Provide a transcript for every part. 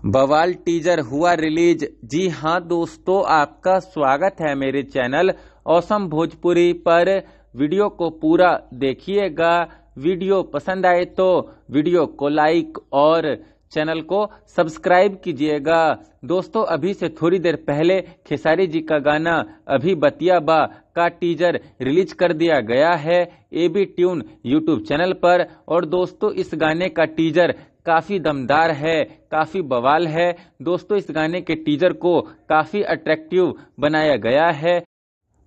बवाल टीजर हुआ रिलीज। जी हाँ दोस्तों, आपका स्वागत है मेरे चैनल ऑसम भोजपुरी पर। वीडियो को पूरा देखिएगा। वीडियो पसंद आए तो वीडियो को लाइक और चैनल को सब्सक्राइब कीजिएगा। दोस्तों, अभी से थोड़ी देर पहले खेसारी जी का गाना अभी बतिया बा का टीजर रिलीज कर दिया गया है एबी ट्यून यूट्यूब चैनल पर। और दोस्तों, इस गाने का टीजर काफी दमदार है, काफी बवाल है। दोस्तों, इस गाने के टीजर को काफी अट्रैक्टिव बनाया गया है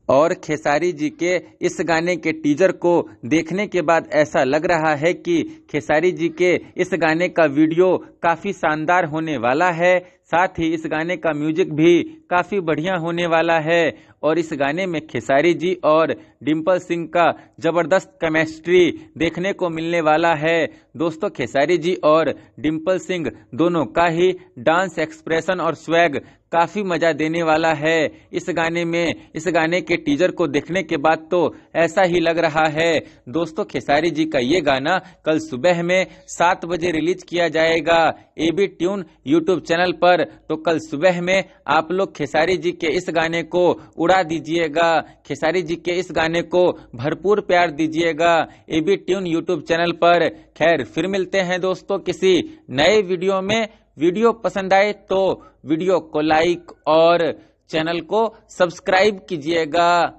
और खेसारी जी के इस गाने के टीजर को देखने के बाद ऐसा लग रहा है कि खेसारी जी के इस गाने का वीडियो काफी शानदार होने वाला है। साथ ही इस गाने का म्यूजिक भी काफी बढ़िया होने वाला है और इस गाने में खेसारी जी और डिम्पल सिंह का जबरदस्त केमिस्ट्री देखने को मिलने वाला है। दोस्तों, खेसारी जी और डिम्पल सिंह दोनों का ही डांस एक्सप्रेशन और स्वैग काफी मजा देने वाला है इस गाने में। इस गाने के टीजर को देखने के बाद तो ऐसा ही लग रहा है। दोस्तों, खेसारी जी का ये गाना कल सुबह में 7 बजे रिलीज किया जाएगा एबी ट्यून यूट्यूब चैनल पर। तो कल सुबह में आप लोग खेसारी जी के इस गाने को उड़ा दीजिएगा, खेसारी जी के इस गाने को भरपूर प्यार दीजिएगा एबी ट्यून यूट्यूब चैनल पर। खैर, फिर मिलते हैं दोस्तों किसी नए वीडियो में। वीडियो पसंद आए तो वीडियो को लाइक और चैनल को सब्सक्राइब कीजिएगा।